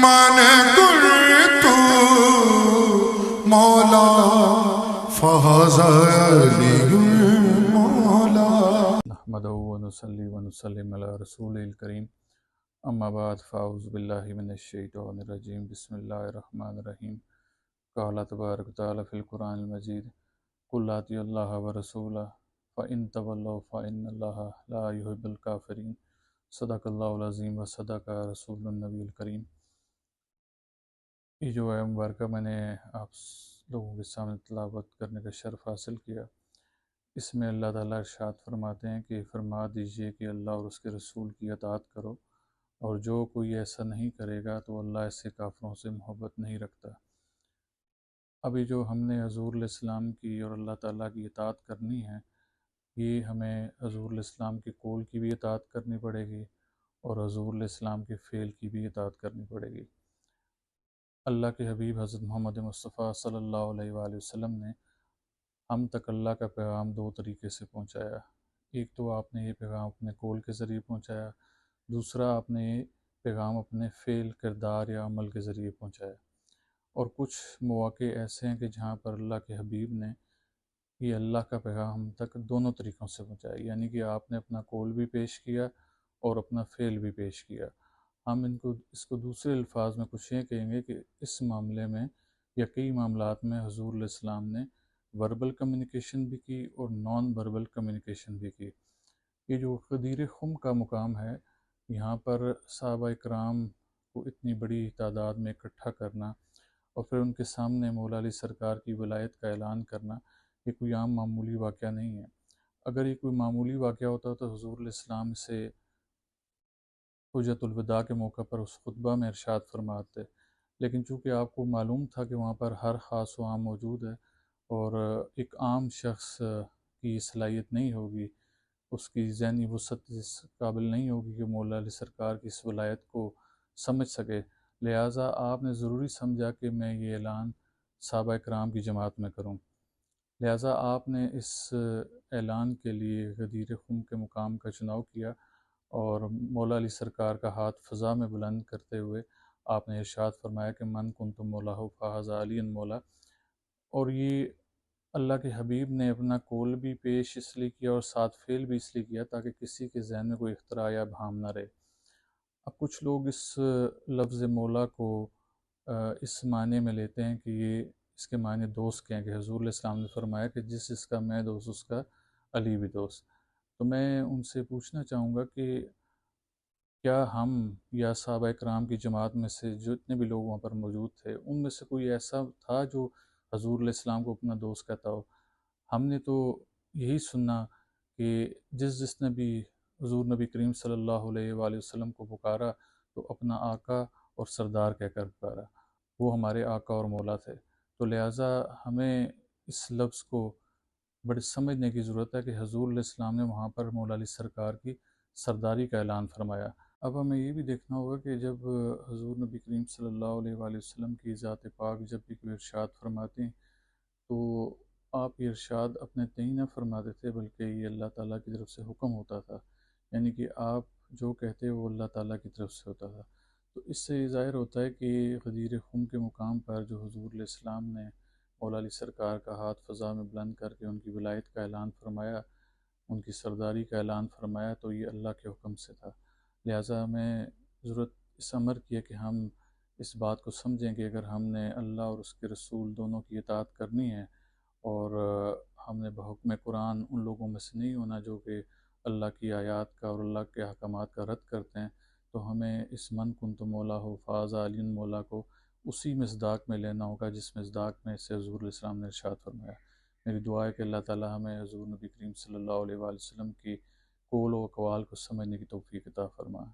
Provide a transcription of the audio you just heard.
من قلت مولا فهذا لي المولى. نحمده ونصلي ونسلم على رسول الكريم اما بعد فاعوذ باللہ من الشیطان الرجیم بسم اللہ الرحمن الرحیم. قال تبارک وتعالی فی القرآن المجید قل اطیعوا اللہ ورسولہ فإن تولوا فإن اللہ لا يحب الکافرین. صدق اللہ العظیم و صدق رسول النبی الکریم. یہ جو ہے مبارکہ میں نے آپ لوگوں کے سامنے تلاوت کرنے کا شرف حاصل کیا، اس میں اللہ تعالیٰ ارشاد فرماتے ہیں کہ فرما دیجئے کہ اللہ اور اس کے رسول کی اطاعت کرو، اور جو کوئی ایسا نہیں کرے گا تو اللہ ایسے کافروں سے محبت نہیں رکھتا. ابھی جو ہم نے حضور علیہ السلام کی اور اللہ تعالیٰ کی اطاعت کرنی ہے، یہ ہمیں حضور علیہ السلام کے قول کی بھی اطاعت کرنی پڑے گی اور حضور علیہ السلام کے فعل کی بھی اطاعت کرنی پڑے گی. اللہ کے حبیب حضرت محمد مصطفیٰ صلی اللہ علیہ وآلہ وسلم نے ہم تک اللہ کا پیغام دو طریقے سے پہنچایا. ایک تو آپ نے یہ پیغام اپنے قول کے ذریعے پہنچایا، دوسرا آپ نے یہ پیغام اپنے فعل، کردار یا عمل کے ذریعے پہنچایا. اور کچھ مواقع ایسے ہیں کہ جہاں پر اللہ کے حبیب نے یہ اللہ کا پیغام ہم تک دونوں طریقوں سے پہنچایا، یعنی کہ آپ نے اپنا قول بھی پیش کیا اور اپنا فعل بھی پیش کیا. ہم اس کو دوسرے الفاظ میں کچھ یہ کہیں گے کہ اس معاملے میں یا کئی معاملات میں حضور علیہ السلام نے وربل کمیونیکیشن بھی کی اور نان وربل کمیونیکیشن بھی کی. یہ جو غدیر خم کا مقام ہے، یہاں پر صحابہ اکرام کو اتنی بڑی تعداد میں اکٹھا کرنا اور پھر ان کے سامنے مولا علی سرکار کی ولایت کا اعلان کرنا، یہ کوئی عام معمولی واقعہ نہیں ہے. اگر یہ کوئی معمولی واقعہ ہوتا تو حضور علیہ السلام سے حجۃ الوداع کے موقع پر اس خطبہ میں ارشاد فرماتے، لیکن چونکہ آپ کو معلوم تھا کہ وہاں پر ہر خاص و عام موجود ہے اور ایک عام شخص کی صلاحیت نہیں ہوگی، اس کی ذہنی وسعت اس قابل نہیں ہوگی کہ مولا علی سرکار کی اس ولایت کو سمجھ سکے، لہٰذا آپ نے ضروری سمجھا کہ میں یہ اعلان صحابہ اکرام کی جماعت میں کروں. لہٰذا آپ نے اس اعلان کے لیے غدیر خم کے مقام کا چناؤ کیا اور مولا علی سرکار کا ہاتھ فضا میں بلند کرتے ہوئے آپ نے ارشاد فرمایا کہ من کنت مولا فہذا علی مولا. اور یہ اللہ کے حبیب نے اپنا قول بھی پیش اس لیے کیا اور ساتھ فعل بھی اس لیے کیا تاکہ کسی کے ذہن میں کوئی اختراع یا بہام نہ رہے. اب کچھ لوگ اس لفظ مولا کو اس معنی میں لیتے ہیں کہ یہ اس کے معنی دوست کے ہیں، کہ حضور علیہ السلام نے فرمایا کہ جس کا میں دوست اس کا علی بھی دوست. تو میں ان سے پوچھنا چاہوں گا کہ کیا ہم یا صحابہ اکرام کی جماعت میں سے جتنے بھی لوگ وہاں پر موجود تھے، ان میں سے کوئی ایسا تھا جو حضور علیہ السلام کو اپنا دوست کہتا ہو؟ ہم نے تو یہی سننا کہ جس نے بھی حضور نبی کریم صلی اللہ علیہ وآلہ وسلم کو پکارا تو اپنا آقا اور سردار کہہ کر پکارا، وہ ہمارے آقا اور مولا تھے. تو لہٰذا ہمیں اس لفظ کو بڑے سمجھنے کی ضرورت ہے کہ حضور علیہ السلام نے وہاں پر مولا علی سرکار کی سرداری کا اعلان فرمایا. اب ہمیں یہ بھی دیکھنا ہوگا کہ جب حضور نبی کریم صلی اللہ علیہ وآلہ وسلم کی ذات پاک جب بھی کوئی ارشاد فرماتے ہیں تو آپ یہ ارشاد اپنے تئیں نہ فرماتے تھے، بلکہ یہ اللہ تعالیٰ کی طرف سے حکم ہوتا تھا، یعنی کہ آپ جو کہتے وہ اللہ تعالیٰ کی طرف سے ہوتا تھا. تو اس سے یہ ظاہر ہوتا ہے کہ غدیر خم کے مقام پر جو حضور علیہ السلام نے مولا علی سرکار کا ہاتھ فضا میں بلند کر کے ان کی ولایت کا اعلان فرمایا، ان کی سرداری کا اعلان فرمایا، تو یہ اللہ کے حکم سے تھا. لہٰذا ہمیں ضرورت اس امر کی ہے کہ ہم اس بات کو سمجھیں کہ اگر ہم نے اللہ اور اس کے رسول دونوں کی اطاعت کرنی ہے اور ہم نے بحکم قرآن ان لوگوں میں سے نہیں ہونا جو کہ اللہ کی آیات کا اور اللہ کے احکامات کا رد کرتے ہیں، تو ہمیں اس من کنت مولا ہو فہذا علی مولا کو اسی مصداق میں لینا ہوگا جس مصداق میں سے حضور علیہ السلام نے ارشاد فرمایا. میری دعا ہے کہ اللہ تعالی ہمیں حضور نبی کریم صلی اللہ علیہ وآلہ وسلم کی قول و اقوال کو سمجھنے کی توفیق عطا فرمائے.